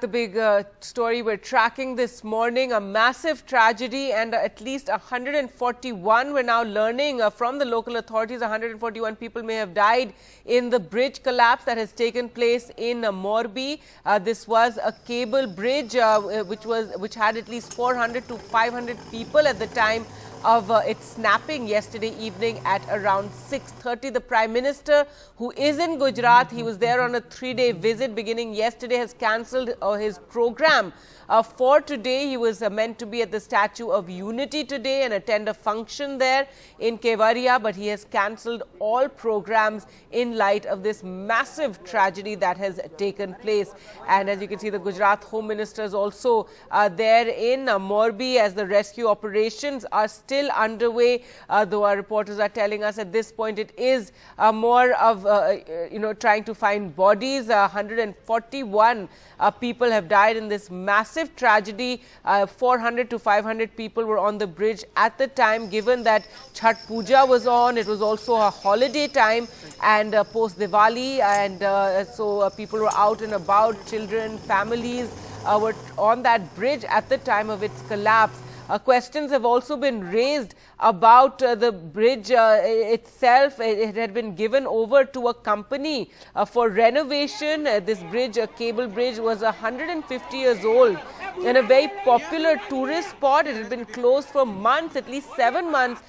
the big story we're tracking this morning, a massive tragedy, and at least 141, we're now learning from the local authorities, 141 people may have died in the bridge collapse that has taken place in Morbi. This was a cable bridge which had at least 400 to 500 people at the time of its snapping yesterday evening at around 6:30. The Prime Minister, who is in Gujarat, he was there on a 3-day visit beginning yesterday, has cancelled his program for today. He was meant to be at the Statue of Unity today and attend a function there in Kevadia, but he has cancelled all programs in light of this massive tragedy that has taken place. And as you can see, the Gujarat Home Minister is also there in Morbi as the rescue operations are still underway, though our reporters are telling us at this point it is more of trying to find bodies. 141 people have died in this massive tragedy. 400 to 500 people were on the bridge at the time, given that Chhat Puja was on. It was also a holiday time and post Diwali, and so people were out and about. Children, families were on that bridge at the time of its collapse. Questions have also been raised about the bridge itself. It had been given over to a company for renovation. This bridge, a cable bridge, was 150 years old and a very popular tourist spot. It had been closed for months, at least 7 months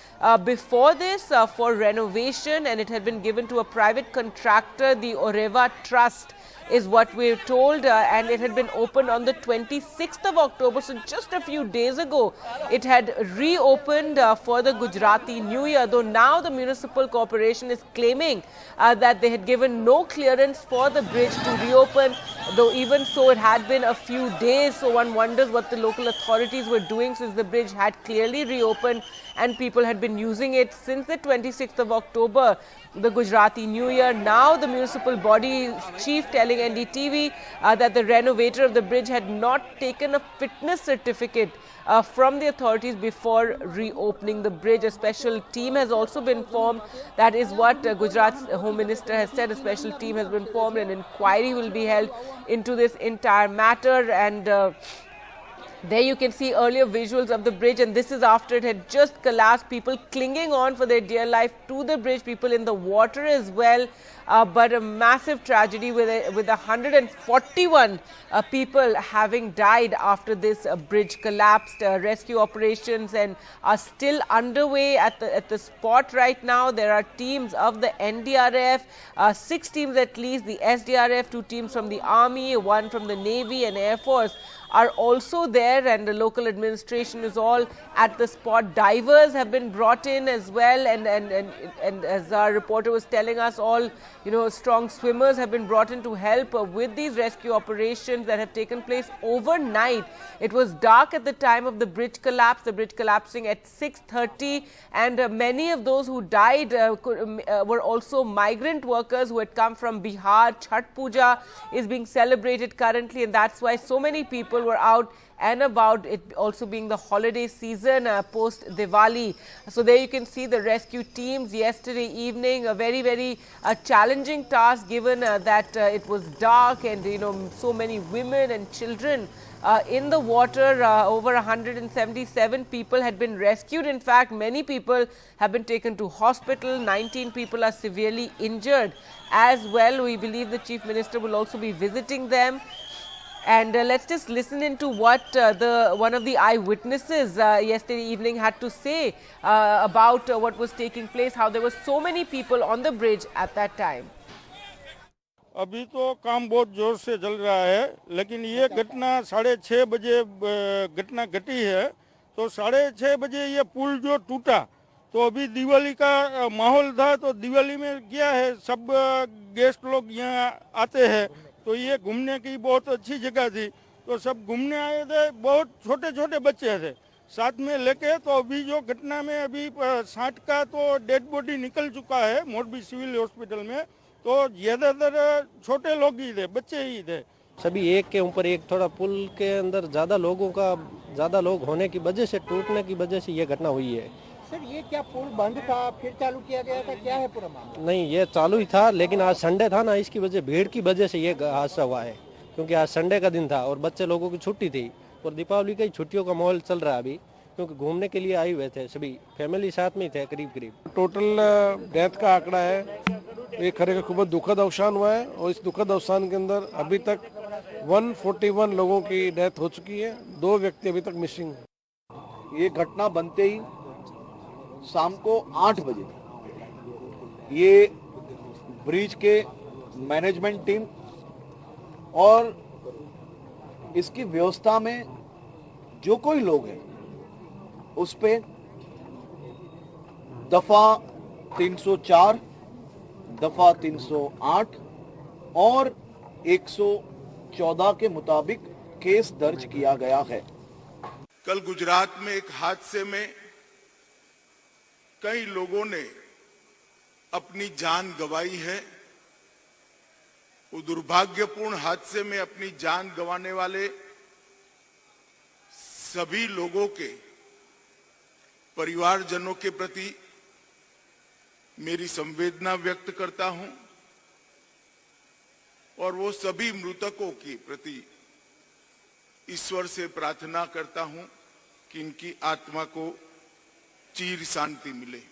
before this, for renovation, and it had been given to a private contractor, the Oreva Trust, is what we're told, and it had been opened on the 26th of October, so just a few days ago it had reopened for the Gujarati New Year, though now the municipal corporation is claiming that they had given no clearance for the bridge to reopen, though even so it had been a few days, so one wonders what the local authorities were doing since the bridge had clearly reopened and people had been using it since the 26th of October, the Gujarati New Year. Now the municipal body chief telling NDTV that the renovator of the bridge had not taken a fitness certificate from the authorities before reopening the bridge. A special team has also been formed. That is what Gujarat's Home Minister has said. A special team has been formed. An inquiry will be held into this entire matter, and there you can see earlier visuals of the bridge, and this is after it had just collapsed. People clinging on for their dear life to the bridge, people in the water as well. But a massive tragedy with 141 people having died after this bridge collapsed. Rescue operations and are still underway at the spot right now. There are teams of the NDRF, 6 teams at least, the SDRF, 2 teams from the Army, 1 from the Navy and Air Force are also there, and the local administration is all at the spot. Divers have been brought in as well, and as our reporter was telling us, all strong swimmers have been brought in to help with these rescue operations that have taken place overnight. It was dark at the time of the bridge collapse, the bridge collapsing at 6:30, and many of those who died were also migrant workers who had come from Bihar. Chhat Puja is being celebrated currently, and that's why so many people were out and about, it also being the holiday season post Diwali. So there you can see the rescue teams yesterday evening, a very, very challenging task, given that it was dark and so many women and children in the water. Over 177 people had been rescued. In fact, many people have been taken to hospital. 19 people are severely injured as well. We believe the Chief Minister will also be visiting them. And let's just listen into what one of the eyewitnesses yesterday evening had to say about what was taking place, how there were so many people on the bridge at that time. अभी तो काम बहुत जोर से चल रहा है, लेकिन ये घटना 6:30 बजे घटना घटी है, तो 6:30 बजे ये पुल जो टूटा, तो अभी दिवाली का माहौल था, तो दिवाली में क्या है, सब गेस्ट लोग यहाँ आते हैं, तो ये घूमने की बहुत अच्छी जगह थी, तो सब घूमने आए थे, बहुत छोटे छोटे बच्चे थे साथ में लेके। तो अभी जो घटना में अभी 60 का तो डेड बॉडी निकल चुका है मोरबी सिविल हॉस्पिटल में, तो ज्यादातर छोटे लोग ही थे, बच्चे ही थे। सभी एक के ऊपर एक, थोड़ा पुल के अंदर ज्यादा लोग होने की वजह से, टूटने की वजह से ये घटना हुई है। सर ये क्या पुल बंद था फिर चालू किया गया था, क्या है पूरा मामला? नहीं, ये चालू ही था, लेकिन आज संडे था ना, इसकी वजह भीड़ की वजह से ये हादसा हुआ है। क्योंकि आज संडे का दिन था और बच्चे लोगों की छुट्टी थी और दीपावली की छुट्टियों का माहौल चल रहा है अभी, क्योंकि घूमने के लिए आए हुए थे सभी, फैमिली साथ में ही थे करीब करीब। टोटल डेथ का आंकड़ा है, ये खरेखर खूब दुखद अवसान हुआ है और इस दुखद अवसान के अंदर अभी तक 141 लोगों की डेथ हो चुकी है, 2 व्यक्ति अभी तक मिसिंग है। ये घटना बनते ही शाम को 8 बजे ये ब्रिज के मैनेजमेंट टीम और इसकी व्यवस्था में जो कोई लोग हैं उस पे दफा 304, दफा 308 और 114 के मुताबिक केस दर्ज किया गया है। कल गुजरात में एक हादसे में कई लोगों ने अपनी जान गंवाई है। वो दुर्भाग्यपूर्ण हादसे में अपनी जान गंवाने वाले सभी लोगों के परिवारजनों के प्रति मेरी संवेदना व्यक्त करता हूं और वो सभी मृतकों के प्रति ईश्वर से प्रार्थना करता हूं कि इनकी आत्मा को चिर शांति मिले।